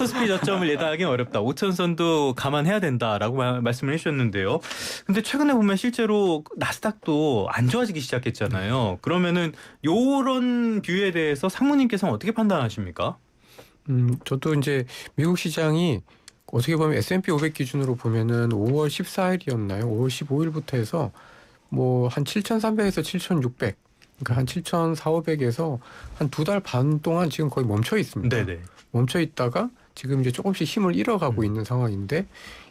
코스피 저점을 예단하기는 어렵다. 5천선도 감안해야 된다라고 말씀을 해주셨는데요. 근데 최근에 보면 실제로 나스닥도 안 좋아지기 시작했잖아요. 그러면은 요런 뷰에 대해서 상무님께서는 어떻게 판단하십니까? 저도 이제 미국 시장이 어떻게 보면 S&P 500 기준으로 보면은 5월 14일이었나요? 5월 15일부터 해서 뭐 한 7,300에서 7,600, 그러니까 한 7,400에서 한 2달 반 동안 지금 거의 멈춰 있습니다. 네네. 멈춰 있다가 지금 이제 조금씩 힘을 잃어가고 있는 상황인데,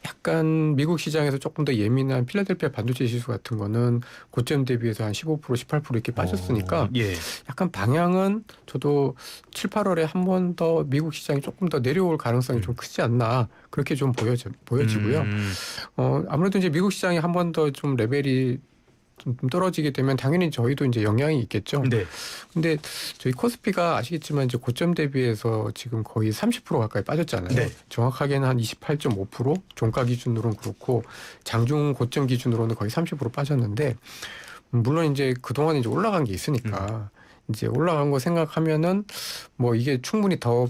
약간 미국 시장에서 조금 더 예민한 필라델피아 반도체 지수 같은 거는 고점 대비해서 한 15%, 18% 이렇게 빠졌으니까 예. 약간 방향은 저도 7, 8월에 한 번 더 미국 시장이 조금 더 내려올 가능성이 좀 크지 않나 그렇게 좀 보여지고요. 아무래도 이제 미국 시장이 한 번 더 좀 레벨이 좀 떨어지게 되면 당연히 저희도 이제 영향이 있겠죠. 네. 근데 저희 코스피가 아시겠지만 이제 고점 대비해서 지금 거의 30% 가까이 빠졌잖아요. 네. 정확하게는 한 28.5%, 종가 기준으로는 그렇고 장중 고점 기준으로는 거의 30% 빠졌는데, 물론 이제 그동안 이제 올라간 게 있으니까 이제 올라간 거 생각하면은 뭐 이게 충분히 더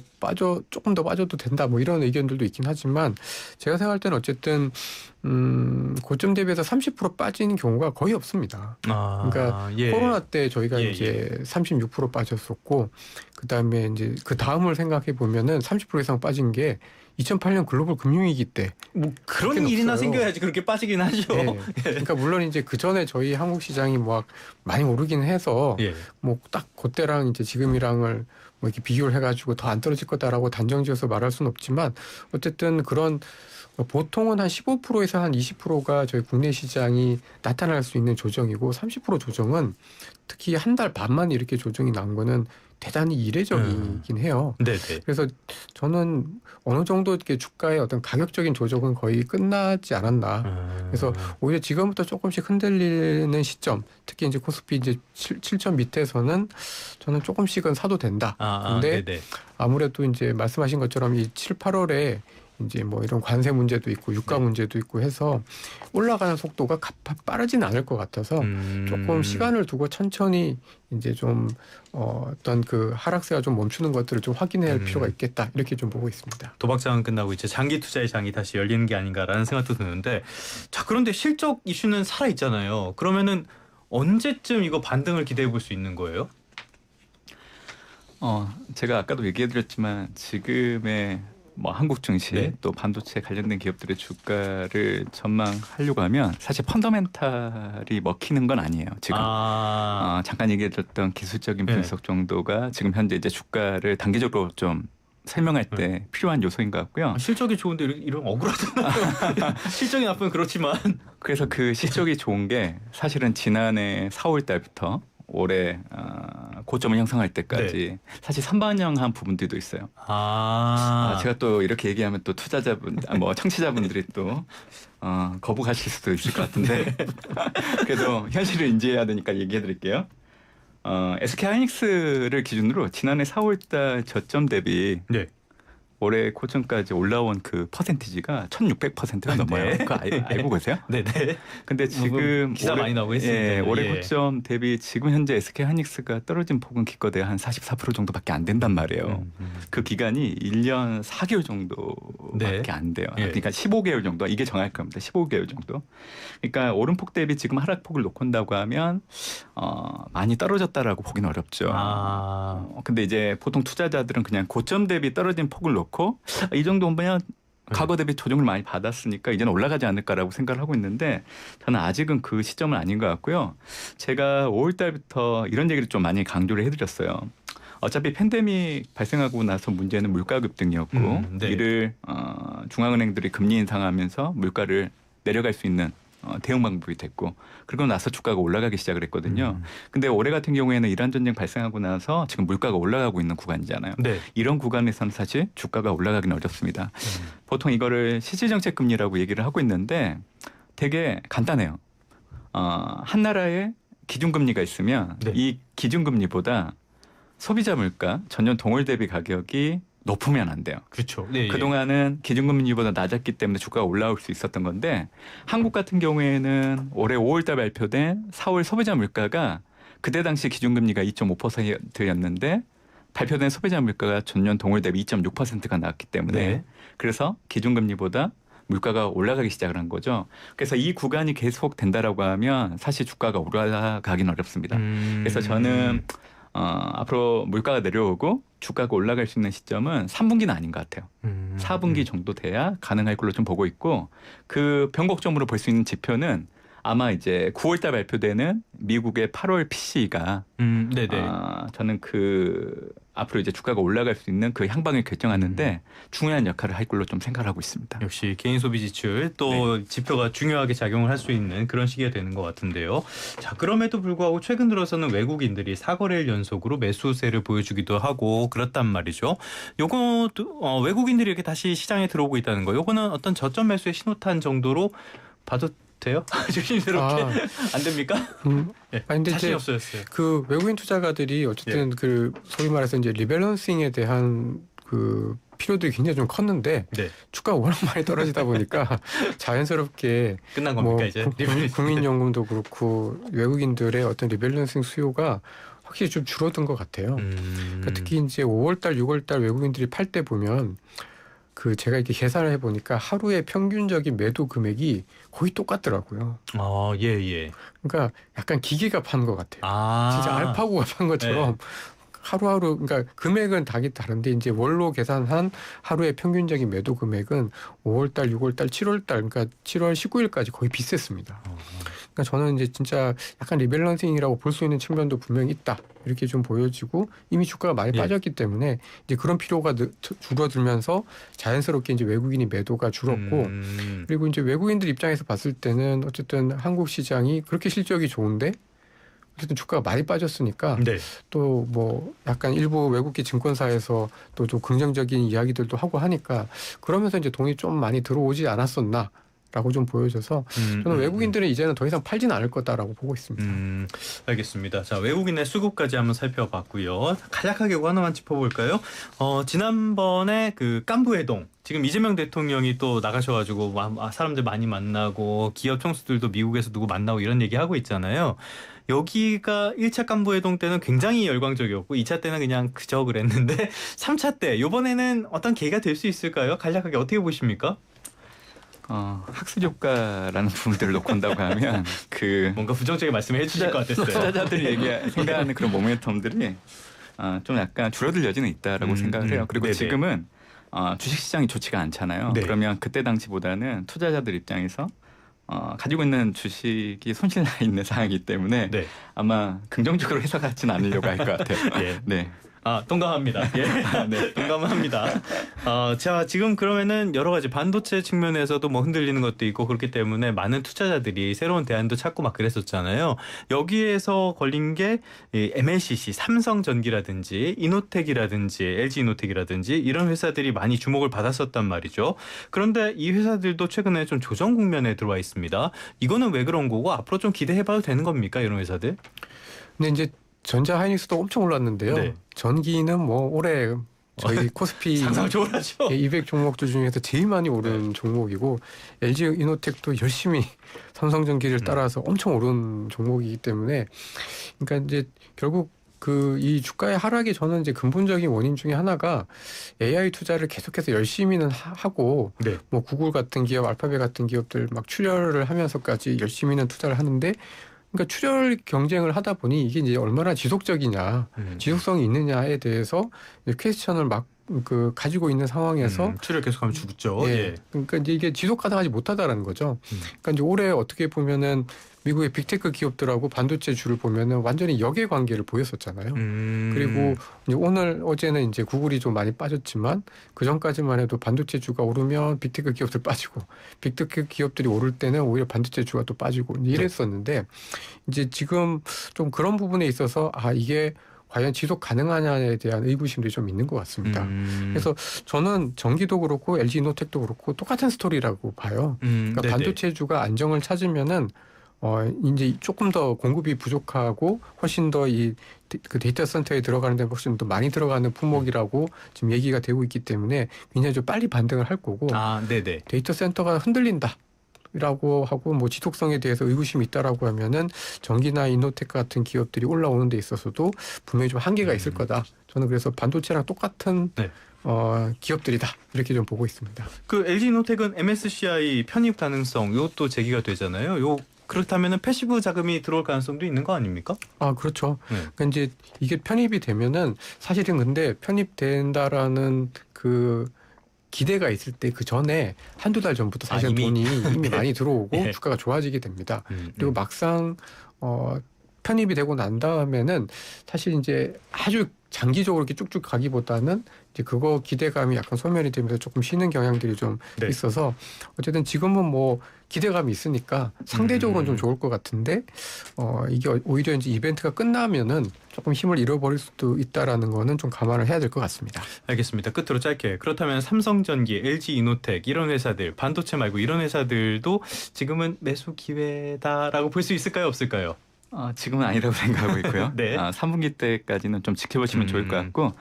조금 더 빠져도 된다 뭐 이런 의견들도 있긴 하지만, 제가 생각할 때는 어쨌든 고점 대비해서 30% 빠진 경우가 거의 없습니다. 그러니까 예. 코로나 때 저희가 예, 이제 36% 빠졌었고, 그다음에 이제 그 다음을 생각해 보면은 30% 이상 빠진 게 2008년 글로벌 금융위기 때. 뭐 그런 일이나 없어요. 생겨야지 그렇게 빠지긴 하죠. 네. 그러니까 물론 이제 그 전에 저희 한국 시장이 뭐 많이 오르긴 해서 예. 뭐 딱 그때랑 이제 지금이랑을 뭐 이렇게 비교를 해가지고 더 안 떨어질 거다라고 단정지어서 말할 수는 없지만, 어쨌든 그런 보통은 한 15%에서 한 20%가 저희 국내 시장이 나타날 수 있는 조정이고, 30% 조정은 특히 한 달 반만 이렇게 조정이 나온 거는 대단히 이례적이긴 해요. 네네. 그래서 저는 어느 정도 이렇게 주가의 어떤 가격적인 조정은 거의 끝나지 않았나. 그래서 오히려 지금부터 조금씩 흔들리는 시점, 특히 이제 코스피 이제 7천 밑에서는 저는 조금씩은 사도 된다. 근데 네네. 아무래도 이제 말씀하신 것처럼 이 7, 8월에 이제 뭐 이런 관세 문제도 있고 유가 문제도 있고 해서 올라가는 속도가 빠르진 않을 것 같아서 조금 시간을 두고 천천히 이제 좀 어떤 그 하락세가 좀 멈추는 것들을 좀 확인해야 할 필요가 있겠다, 이렇게 좀 보고 있습니다. 도박장은 끝나고 이제 장기 투자의 장이 다시 열리는 게 아닌가라는 생각도 드는데, 자 그런데 실적 이슈는 살아 있잖아요. 그러면은 언제쯤 이거 반등을 기대해 볼 수 있는 거예요? 제가 아까도 얘기해드렸지만 지금의 뭐 한국 증시 네. 또 반도체 관련된 기업들의 주가를 전망하려고 하면 사실 펀더멘탈이 먹히는 건 아니에요. 지금 잠깐 얘기해드렸던 기술적인 분석 정도가 지금 현재 이제 주가를 단기적으로 좀 설명할 때 필요한 요소인 것 같고요. 실적이 좋은데 이런 억울하잖아요. 실적이 나쁘면 그렇지만. 그래서 그 실적이 좋은 게 사실은 지난해 4월 달부터 올해 고점을 형성할 때까지 사실 선반영한 부분들도 있어요. 제가 또 이렇게 얘기하면 또 투자자분, 뭐 청취자분들이 또 거부하실 수도 있을 것 같은데 그래도 현실을 인지해야 되니까 얘기해드릴게요. SK하이닉스를 기준으로 지난해 4월달 저점 대비 올해 고점까지 올라온 그 퍼센티지가 1600%가 넘어요. 그거 알고 계세요? 네네. 근데 지금 기사 많이 나오고 있습니다. 올해 고점 대비 지금 현재 SK하이닉스가 떨어진 폭은 기껏해야 한 44% 정도밖에 안 된단 말이에요. 그 기간이 1년 4개월 정도밖에 안 돼요. 그러니까 15개월 정도. 이게 정확할 겁니다. 15개월 정도. 그러니까 오름폭 대비 지금 하락폭을 놓고 온다고 하면 많이 떨어졌다라고 보기는 어렵죠. 근데 이제 보통 투자자들은 그냥 고점 대비 떨어진 폭을 놓고 이 정도면 과거 대비 조정을 많이 받았으니까 이제는 올라가지 않을까라고 생각을 하고 있는데, 저는 아직은 그 시점은 아닌 것 같고요. 제가 5월 달부터 이런 얘기를 좀 많이 강조를 해드렸어요. 어차피 팬데믹 발생하고 나서 문제는 물가 급등이었고 이를 중앙은행들이 금리 인상하면서 물가를 내려갈 수 있는 대응 방법이 됐고, 그러고 나서 주가가 올라가기 시작을 했거든요. 근데 올해 같은 경우에는 이란 전쟁 발생하고 나서 지금 물가가 올라가고 있는 구간이잖아요. 이런 구간에서는 사실 주가가 올라가기는 어렵습니다. 보통 이거를 실질정책 금리라고 얘기를 하고 있는데 되게 간단해요. 한 나라에 기준금리가 있으면 이 기준금리보다 소비자 물가 전년 동월 대비 가격이 높으면 안 돼요. 그렇죠. 그동안은 기준금리보다 낮았기 때문에 주가가 올라올 수 있었던 건데, 한국 같은 경우에는 올해 5월 달 발표된 4월 소비자 물가가 그때 당시 기준금리가 2.5%였는데 발표된 소비자 물가가 전년 동월 대비 2.6%가 나왔기 때문에 네. 그래서 기준금리보다 물가가 올라가기 시작을 한 거죠. 그래서 이 구간이 계속 된다라고 하면 사실 주가가 올라가긴 어렵습니다. 그래서 저는 앞으로 물가가 내려오고 주가가 올라갈 수 있는 시점은 3분기는 아닌 것 같아요. 4분기 정도 돼야 가능할 걸로 좀 보고 있고 그 변곡점으로 볼 수 있는 지표는 아마 이제 9월달 발표되는 미국의 8월 PC가 저는 그 앞으로 이제 주가가 올라갈 수 있는 그 향방을 결정하는데 중요한 역할을 할 걸로 좀 생각하고 있습니다. 역시 개인 소비 지출 또 지표가 중요하게 작용을 할 수 있는 그런 시기가 되는 것 같은데요. 자, 그럼에도 불구하고 최근 들어서는 외국인들이 4거래일 연속으로 매수세를 보여주기도 하고 그렇단 말이죠. 요것도 외국인들이 이렇게 다시 시장에 들어오고 있다는 거. 요거는 어떤 저점 매수의 신호탄 정도로 봐도 돼요? 조심스럽게 안 됩니까? 아니 근데 자신이 없어졌어요. 그 외국인 투자가들이 어쨌든 그 소위 말해서 이제 리밸런싱에 대한 그 필요들이 굉장히 좀 컸는데 주가가 워낙 많이 떨어지다 보니까 자연스럽게 끝난 겁니까 이제? 국민연금도 그렇고 외국인들의 어떤 리밸런싱 수요가 확실히 좀 줄어든 것 같아요. 그러니까 특히 이제 5월달, 6월달 외국인들이 팔 때 보면 그 제가 이렇게 계산을 해보니까 하루의 평균적인 매도 금액이 거의 똑같더라고요. 예. 그러니까 약간 기계가 판 것 같아요. 진짜 알파고가 판 것처럼 하루하루 그러니까 금액은 다른데 이제 월로 계산한 하루의 평균적인 매도 금액은 5월달, 6월달, 7월달 그러니까 7월 19일까지 거의 비슷했습니다. 그러니까 저는 이제 진짜 약간 리밸런싱이라고 볼 수 있는 측면도 분명히 있다. 이렇게 좀 보여지고 이미 주가가 많이 빠졌기 때문에 이제 그런 필요가 줄어들면서 자연스럽게 이제 외국인이 매도가 줄었고 그리고 이제 외국인들 입장에서 봤을 때는 어쨌든 한국 시장이 그렇게 실적이 좋은데 어쨌든 주가가 많이 빠졌으니까 또 뭐 약간 일부 외국계 증권사에서 또 좀 긍정적인 이야기들도 하고 하니까 그러면서 이제 돈이 좀 많이 들어오지 않았었나. 라고 좀 보여져서 저는 외국인들은 이제는 더 이상 팔지는 않을 거다라고 보고 있습니다. 알겠습니다. 자, 외국인의 수급까지 한번 살펴봤고요. 간략하게 이거 하나만 짚어볼까요? 지난번에 그 깐부회동 지금 이재명 대통령이 또 나가셔가지고 사람들 많이 만나고 기업 총수들도 미국에서 누구 만나고 이런 얘기하고 있잖아요. 여기가 1차 깐부회동 때는 굉장히 열광적이었고 2차 때는 그냥 그저 그랬는데 3차 때 이번에는 어떤 계기가 될 수 있을까요? 간략하게 어떻게 보십니까? 학습 효과라는 부분들을 놓고 온다고 하면 그 뭔가 부정적인 말씀을 해주실 것 같았어요. 투자자들이 생각하는 그런 모멘텀들이 좀 약간 줄어들 여지는 있다라고 생각을 해요. 그리고 지금은 주식시장이 좋지가 않잖아요. 그러면 그때 당시보다는 투자자들 입장에서 가지고 있는 주식이 손실나 있는 상황이기 때문에 아마 긍정적으로 해석하지는 않으려고 할 것 같아요. 동감합니다. 동감합니다. 자, 지금 그러면은 여러 가지 반도체 측면에서도 뭐 흔들리는 것도 있고 그렇기 때문에 많은 투자자들이 새로운 대안도 찾고 막 그랬었잖아요. 여기에서 걸린 게 MLCC, 삼성전기라든지 이노텍이라든지 LG 이노텍이라든지 이런 회사들이 많이 주목을 받았었단 말이죠. 그런데 이 회사들도 최근에 좀 조정 국면에 들어와 있습니다. 이거는 왜 그런 거고 앞으로 좀 기대해봐도 되는 겁니까? 이런 회사들? 근데 이제 전자 하이닉스도 엄청 올랐는데요. 전기는 뭐 올해 저희 코스피 상상 초월하죠. 200 종목들 중에서 제일 많이 오른 종목이고 LG 이노텍도 열심히 삼성전기를 따라서 엄청 오른 종목이기 때문에 그러니까 이제 결국 이 주가의 하락이 저는 이제 근본적인 원인 중에 하나가 AI 투자를 계속해서 열심히는 하고 뭐 구글 같은 기업, 알파벳 같은 기업들 막 출혈을 하면서까지 열심히는 투자를 하는데 그러니까 출혈 경쟁을 하다 보니 이게 이제 얼마나 지속적이냐, 지속성이 있느냐에 대해서 퀘스천을 막 가지고 있는 상황에서 출혈 계속하면 죽죠. 그러니까 이제 이게 지속 가능하지 못하다라는 거죠. 그러니까 이제 올해 어떻게 보면은 미국의 빅테크 기업들하고 반도체 주를 보면은 완전히 역의 관계를 보였었잖아요. 그리고 이제 어제는 이제 구글이 좀 많이 빠졌지만 그 전까지만 해도 반도체 주가 오르면 빅테크 기업들 빠지고 빅테크 기업들이 오를 때는 오히려 반도체 주가 또 빠지고 이랬었는데 이제 지금 좀 그런 부분에 있어서 이게 과연 지속 가능하냐에 대한 의구심들이 좀 있는 것 같습니다. 그래서 저는 전기도 그렇고 LG 이노텍도 그렇고 똑같은 스토리라고 봐요. 그러니까 반도체주가 안정을 찾으면은 이제 조금 더 공급이 부족하고 훨씬 더 그 데이터 센터에 들어가는 데 훨씬 더 많이 들어가는 품목이라고 지금 얘기가 되고 있기 때문에 굉장히 좀 빨리 반등을 할 거고 데이터 센터가 흔들린다. 라고 하고 뭐 지속성에 대해서 의구심이 있다라고 하면은 전기나 이노텍 같은 기업들이 올라오는 데 있어서도 분명히 좀 한계가 있을 거다. 저는 그래서 반도체랑 똑같은 네. 기업들이다 이렇게 좀 보고 있습니다. 그 LG노텍은 MSCI 편입 가능성 요것도 제기가 되잖아요. 요 그렇다면은 패시브 자금이 들어올 가능성도 있는 거 아닙니까? 아 그렇죠. 네. 그러니까 이제 이게 편입이 되면은 사실은 근데 편입된다라는 그 기대가 있을 때 그 전에 한두 달 전부터 사실 돈이 이미 네. 많이 들어오고 네. 주가가 좋아지게 됩니다. 그리고 막상 편입이 되고 난 다음에는 사실 이제 아주 장기적으로 이렇게 쭉쭉 가기보다는 이제 그거 기대감이 약간 소멸이 되면서 조금 쉬는 경향들이 좀 네. 있어서 어쨌든 지금은 뭐 기대감이 있으니까 상대적으로는 좀 좋을 것 같은데 이게 오히려 이제 이벤트가 끝나면은 조금 힘을 잃어버릴 수도 있다라는 거는 좀 감안을 해야 될 것 같습니다. 알겠습니다. 끝으로 짧게. 그렇다면 삼성전기, LG이노텍 이런 회사들, 반도체 말고 이런 회사들도 지금은 매수 기회다라고 볼 수 있을까요? 없을까요? 지금은 아니라고 생각하고 있고요. 네. 3분기 때까지는 좀 지켜보시면 좋을 것 같고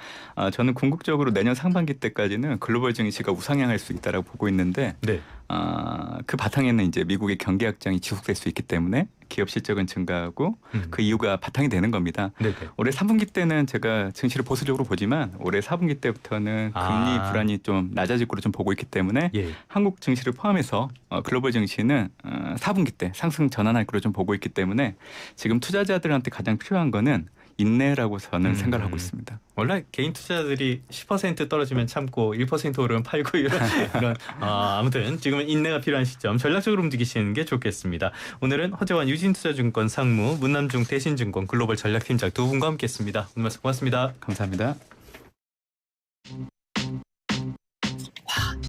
저는 궁극적으로 내년 상반기 때까지는 글로벌 증시가 우상향할 수 있다라고 보고 있는데 네. 그 바탕에는 이제 미국의 경기 확장이 지속될 수 있기 때문에 기업 실적은 증가하고 그 이유가 바탕이 되는 겁니다. 네네. 올해 3분기 때는 제가 증시를 보수적으로 보지만 올해 4분기 때부터는 금리 불안이 좀 낮아질 거로 좀 보고 있기 때문에 예. 한국 증시를 포함해서 글로벌 증시는 4분기 때 상승 전환할 거로 좀 보고 있기 때문에 지금 투자자들한테 가장 필요한 거는 인내라고 저는 생각을 하고 있습니다. 원래 개인 투자자들이 10% 떨어지면 참고 1% 오르면 팔고 이런 아무튼 지금은 인내가 필요한 시점 전략적으로 움직이시는 게 좋겠습니다. 오늘은 허재환 유진투자증권 상무 문남중 대신증권 글로벌 전략팀장 두 분과 함께했습니다. 오늘 말씀 고맙습니다. 감사합니다.